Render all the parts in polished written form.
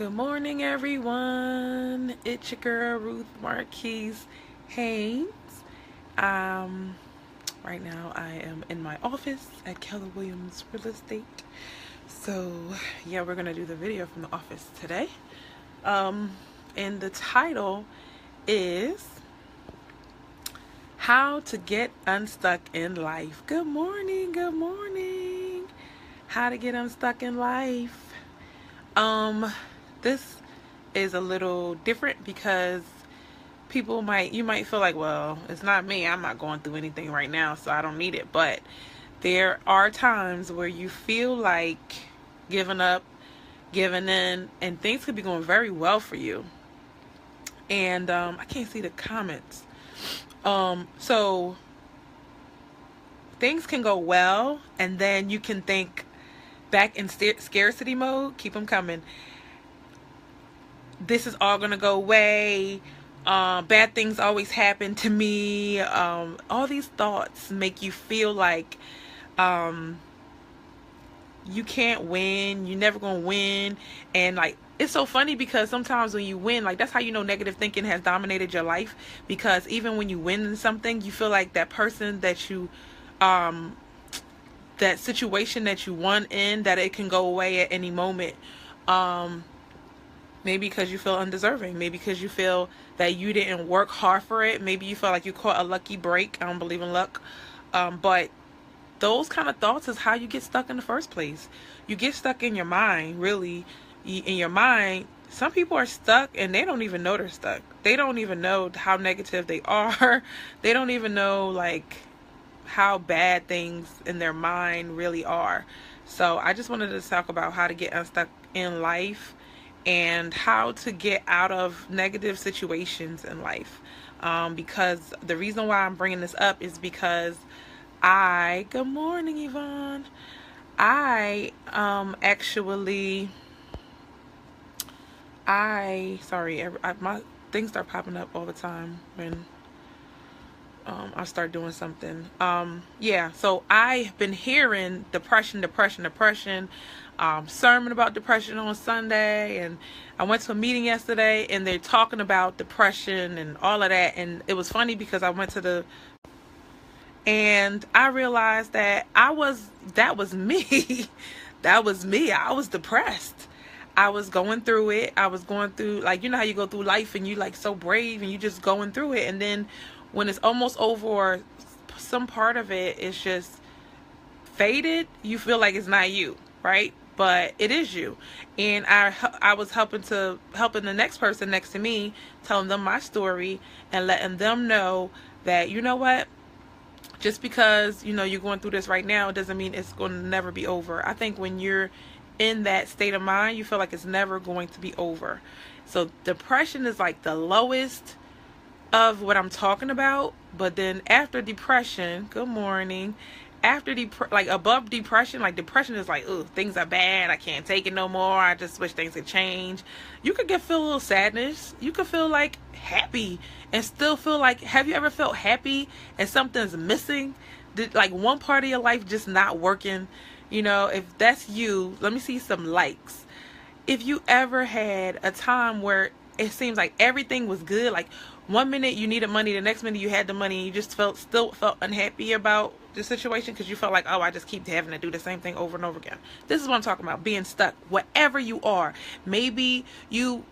Good morning, everyone. It's your girl, Ruth Marquise Haynes. Um, right now, I am in my office at Keller Williams Real Estate. So, yeah, we're going to do the video from the office today. And the title is How to Get Unstuck in Life. Good morning. Good morning. How to get unstuck in life. This is a little different because you might feel like, well, it's not me. I'm not going through anything right now, so I don't need it. But there are times where you feel like giving up, giving in, and things could be going very well for you. And I can't see the comments. So things can go well, and then you can think back in scarcity mode. Keep them coming. This is all gonna go away. Bad things always happen to me. All these thoughts make you feel like you can't win. You're never gonna win. And like, it's so funny because sometimes when you win, like, that's how you know negative thinking has dominated your life. Because even when you win in something, you feel like that person that you that situation that you won in, that it can go away at any moment. Maybe because you feel undeserving. Maybe because you feel that you didn't work hard for it. Maybe you feel like you caught a lucky break. I don't believe in luck. But those kind of thoughts is how you get stuck in the first place. You get stuck in your mind, really. In your mind, some people are stuck and they don't even know they're stuck. They don't even know how negative they are. They don't even know, like, how bad things in their mind really are. So I just wanted to talk about how to get unstuck in life and how to get out of negative situations in life. Because the reason why I'm bringing this up is because good morning, Yvonne. My things start popping up all the time when I start doing something. So I've been hearing depression, sermon about depression on Sunday, and I went to a meeting yesterday and they're talking about depression and all of that. And it was funny because I went to and I realized that that was me. That was me. I was depressed. I was going through it. I was going through, like, you know how you go through life and you like so brave and you just going through it. And then when it's almost over, or some part of it is just faded, you feel like it's not you, right? But it is you. And I was helping the next person next to me, telling them my story and letting them know that, you know what, just because, you know, you're going through this right now, doesn't mean it's going to never be over. I think when you're in that state of mind, you feel like it's never going to be over. So depression is like the lowest of what I'm talking about. But then after depression, good morning, like above depression, like depression is like, ugh, things are bad, I can't take it no more, I just wish things could change. You could feel a little sadness. You could feel like happy and still feel like, have you ever felt happy and something's missing? Like one part of your life just not working? You know, if that's you, let me see some likes. If you ever had a time where it seems like everything was good, like one minute you needed money, the next minute you had the money, and you just still felt unhappy about the situation because you felt like, oh, I just keep having to do the same thing over and over again. This is what I'm talking about, being stuck. Whatever you are, maybe you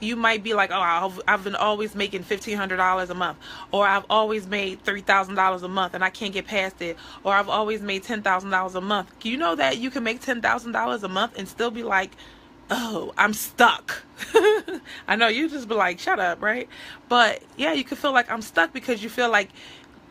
might be like, oh, I've been always making $1,500 a month, or I've always made $3,000 a month and I can't get past it, or I've always made $10,000 a month. You know that you can make $10,000 a month and still be like, oh, I'm stuck. I know you just be like, shut up, right? But yeah, you could feel like I'm stuck because you feel like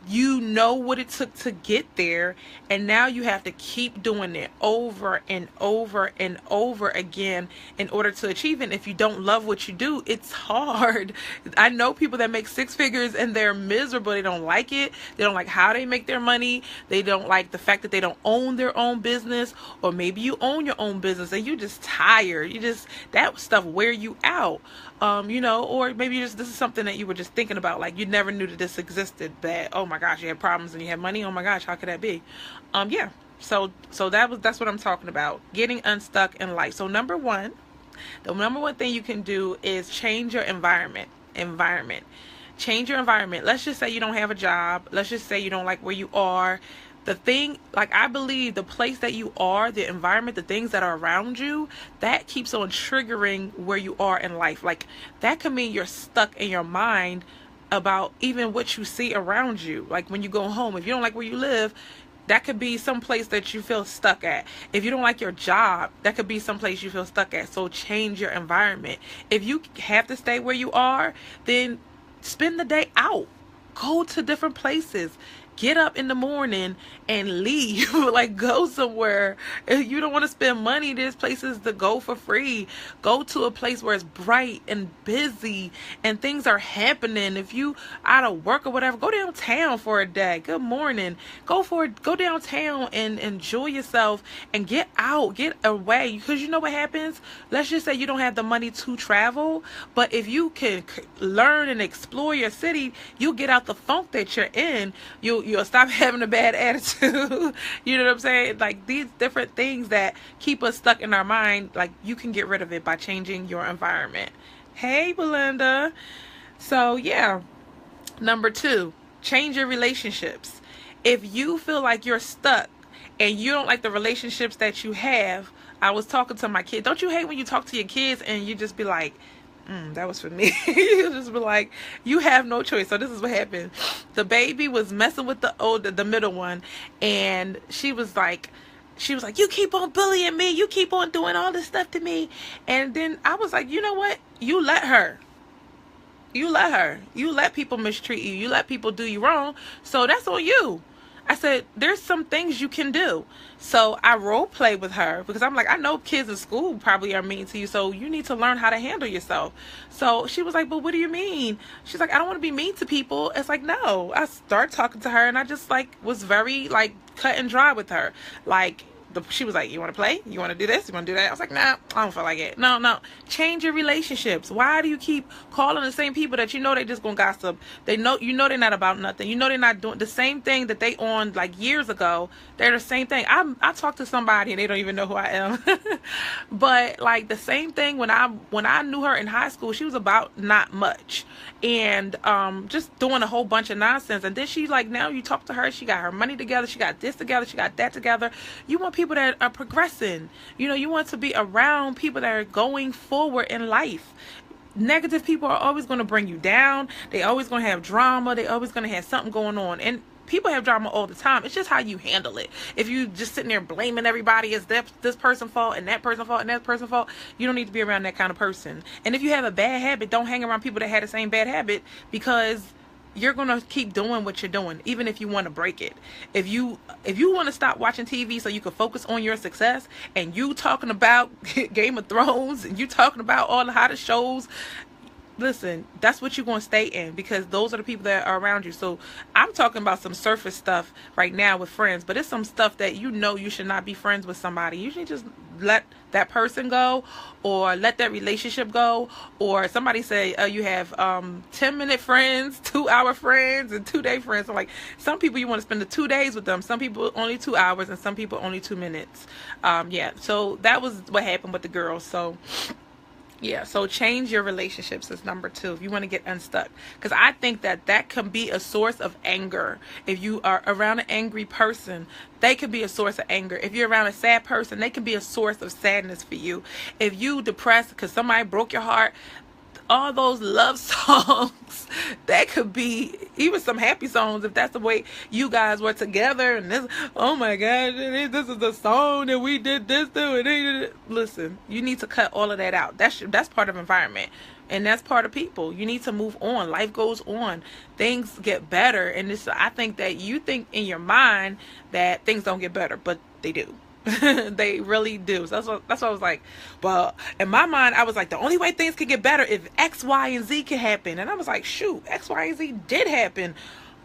you know what it took to get there, and now you have to keep doing it over and over and over again in order to achieve it. And if you don't love what you do, it's hard. I know people that make six figures and they're miserable. They don't like it. They don't like how they make their money. They don't like the fact that they don't own their own business, or maybe you own your own business and you just tired. That stuff wear you out. Or maybe this is something that you were just thinking about, like you never knew that this existed, that, oh my gosh, you had problems and you had money, oh my gosh, how could that be? So that's what I'm talking about, getting unstuck in life. So number one, The number one thing you can do is change your environment. Change your environment. Let's just say you don't have a job. Let's just say you don't like where you are. The thing, like, I believe the place that you are, the environment, the things that are around you, that keeps on triggering where you are in life. Like, that could mean you're stuck in your mind about even what you see around you. Like, when you go home, if you don't like where you live, that could be some place that you feel stuck at. If you don't like your job, that could be some place you feel stuck at. So change your environment. If you have to stay where you are, then spend the day out. Go to different places. Get up in the morning and leave. Like, go somewhere. If you don't want to spend money, there's places to go for free. Go to a place where it's bright and busy and things are happening. If you out of work or whatever, go downtown for a day. Good morning. Go downtown and enjoy yourself and get out, get away. Because you know what happens? Let's just say you don't have the money to travel, but if you can learn and explore your city, you'll get out the funk that you're in. You'll stop having a bad attitude. You know what I'm saying? Like, these different things that keep us stuck in our mind, like, you can get rid of it by changing your environment. Hey, Belinda. So, yeah. Number 2, change your relationships. If you feel like you're stuck and you don't like the relationships that you have, I was talking to my kid. Don't you hate when you talk to your kids and you just be like, that was for me. You just be like, you have no choice. So this is what happened. The baby was messing with the middle one, and she was like, you keep on bullying me. You keep on doing all this stuff to me. And then I was like, you know what? You let her. You let people mistreat you. You let people do you wrong. So that's on you. I said, there's some things you can do. So I role play with her because I'm like, I know kids in school probably are mean to you, so you need to learn how to handle yourself. So she was like, but what do you mean? She's like, I don't want to be mean to people. It's like, no. I started talking to her and I just like was very like cut and dry with her. Like, she was like, you want to play? You want to do this? You want to do that? I was like, nah, I don't feel like it. No. Change your relationships. Why do you keep calling the same people that you know they just gonna gossip? You know they're not about nothing. You know they're not doing the same thing that they on like years ago. They're the same thing. I talk to somebody and they don't even know who I am. But like the same thing when I knew her in high school, she was about not much. And just doing a whole bunch of nonsense. And then she like, now you talk to her, she got her money together, she got this together, she got that together. You want people that are progressing. You know, you want to be around people that are going forward in life. Negative people are always going to bring you down. They always going to have drama. They always going to have something going on. And people have drama all the time. It's just how you handle it. If you just sitting there blaming everybody as this person's fault and that person's fault and that person's fault, you don't need to be around that kind of person. And if you have a bad habit, don't hang around people that had the same bad habit, because you're going to keep doing what you're doing, even if you want to break it. If you want to stop watching TV so you can focus on your success, and you talking about Game of Thrones, and you talking about all the hottest shows, listen, that's what you're going to stay in, because those are the people that are around you. So I'm talking about some surface stuff right now with friends, but it's some stuff that you know you should not be friends with somebody. You should just let that person go, or let that relationship go. Or somebody say you have 10-minute friends, 2-hour friends, and 2-day friends. So like, some people you want to spend the 2 days with them, some people only 2 hours, and some people only 2 minutes. Yeah, so that was what happened with the girls. So yeah, so change your relationships is number 2 if you want to get unstuck. Because I think that can be a source of anger. If you are around an angry person, they can be a source of anger. If you're around a sad person, they can be a source of sadness for you. If you depressed because somebody broke your heart, all those love songs, that could be even some happy songs if that's the way you guys were together. And this, oh my God, this is the song that we did this to. Listen, you need to cut all of that out. That's part of environment, and that's part of people. You need to move on. Life goes on. Things get better, and I think that you think in your mind that things don't get better, but they do. They really do. So that's what I was like. Well, in my mind, I was like, the only way things can get better if X, Y, and Z can happen. And I was like, shoot, X, Y, and Z did happen.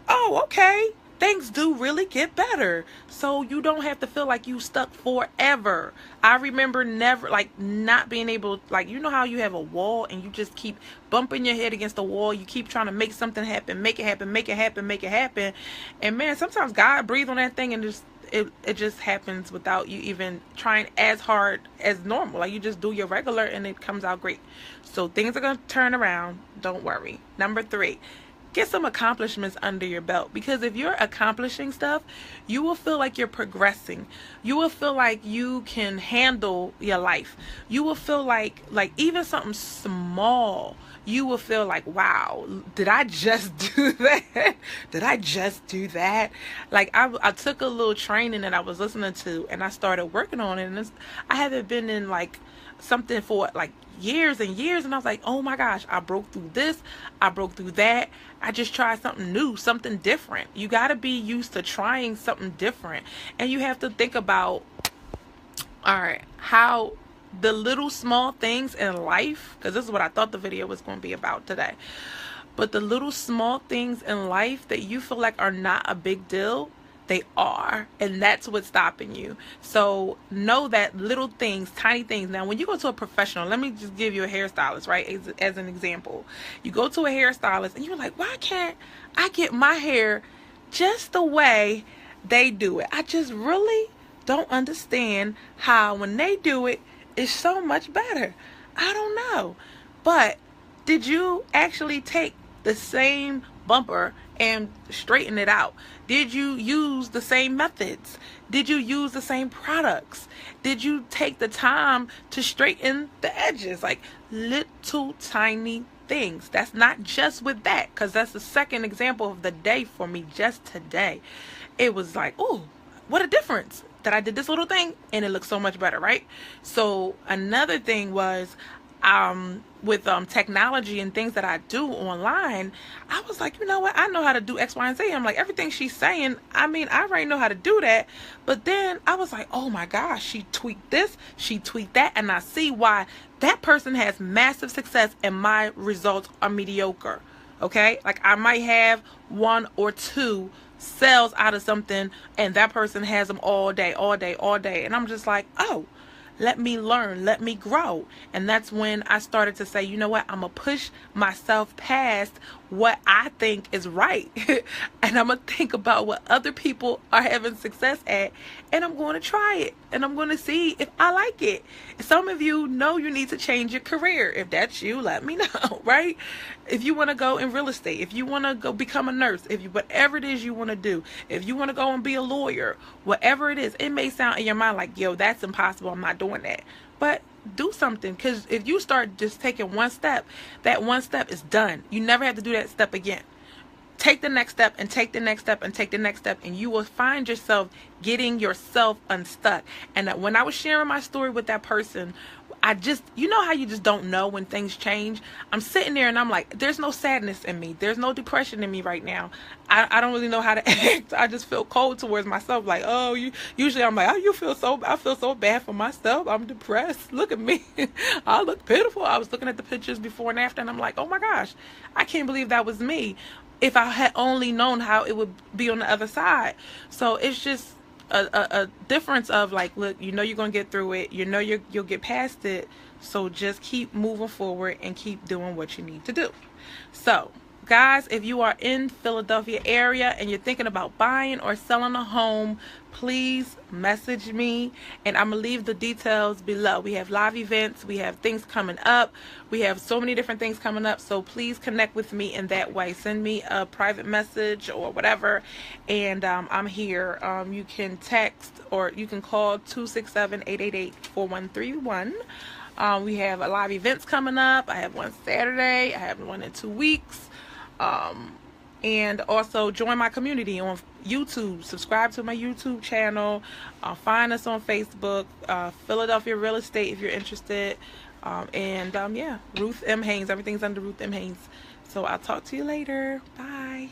Oh, okay. Things do really get better. So you don't have to feel like you stuck forever. I remember not being able, like, you know how you have a wall and you just keep bumping your head against the wall. You keep trying to make something happen, make it happen, make it happen, make it happen. And man, sometimes God breathes on that thing and it just happens without you even trying as hard as normal. Like, you just do your regular and it comes out great. So things are going to turn around. Don't worry. Number 3, get some accomplishments under your belt, because if you're accomplishing stuff, you will feel like you're progressing. You will feel like you can handle your life. You will feel like even something small, you will feel like, wow, did I just do that? Did I just do that? Like, I took a little training that I was listening to, and I started working on it, and I haven't been in like something for like years and years, and I was like, oh my gosh, I broke through this, I broke through that. I just tried something new, something different. You got to be used to trying something different, and you have to think about, all right, how the little small things in life, because this is what I thought the video was going to be about today, but the little small things in life that you feel like are not a big deal, they are, and that's what's stopping you. So know that little things, tiny things. Now, when you go to a professional, let me just give you a hairstylist, right, as an example. You go to a hairstylist and you're like, why can't I get my hair just the way they do it? I just really don't understand how when they do it, it's so much better. I don't know. But did you actually take the same bumper and straighten it out? Did you use the same methods? Did you use the same products? Did you take the time to straighten the edges? Like, little tiny things. That's not just with that, because that's the second example of the day for me just today. It was like, oh, what a difference that I did this little thing and it looks so much better, right? So another thing was with technology and things that I do online, I was like, you know what, I know how to do X, Y, and Z. I'm like, everything she's saying, I mean, I already know how to do that. But then I was like, oh my gosh, she tweaked this, she tweaked that, and I see why that person has massive success and my results are mediocre. Okay, like I might have 1 or 2 sales out of something and that person has them all day, and I'm just like, oh, let me learn, let me grow. And that's when I started to say, you know what, I'm gonna push myself past what I think is right and I'm gonna think about what other people are having success at, and I'm going to try it, and I'm going to see if I like it. Some of you know you need to change your career. If that's you, let me know, right? If you want to go in real estate, if you want to go become a nurse, if you, whatever it is you want to do, if you want to go and be a lawyer, whatever it is, it may sound in your mind like, yo, that's impossible, I'm not doing that. But do something, because if you start just taking one step, that one step is done. You never have to do that step again. Take the next step and take the next step and take the next step, and you will find yourself getting yourself unstuck. And when I was sharing my story with that person, I just, you know how you just don't know when things change? I'm sitting there and I'm like, there's no sadness in me. There's no depression in me right now. I don't really know how to act. I just feel cold towards myself. Like, oh, usually I'm like, oh, I feel so bad for myself. I'm depressed. Look at me. I look pitiful. I was looking at the pictures before and after, and I'm like, oh my gosh, I can't believe that was me. If I had only known how it would be on the other side. So it's just a difference of like, look, you know you're gonna get through it, you know you'll get past it, so just keep moving forward and keep doing what you need to do. So guys, if you are in Philadelphia area and you're thinking about buying or selling a home, please message me and I'm gonna leave the details below. We have live events, we have things coming up, we have so many different things coming up, so please connect with me in that way. Send me a private message or whatever, and I'm here. You can text or you can call 267-888-4131. We have a live events coming up. I have one Saturday, I have one in 2 weeks. And also join my community on YouTube. Subscribe to my YouTube channel. Find us on Facebook, Philadelphia Real Estate, if you're interested. Yeah, Ruth M. Haynes. Everything's under Ruth M. Haynes. So I'll talk to you later. Bye.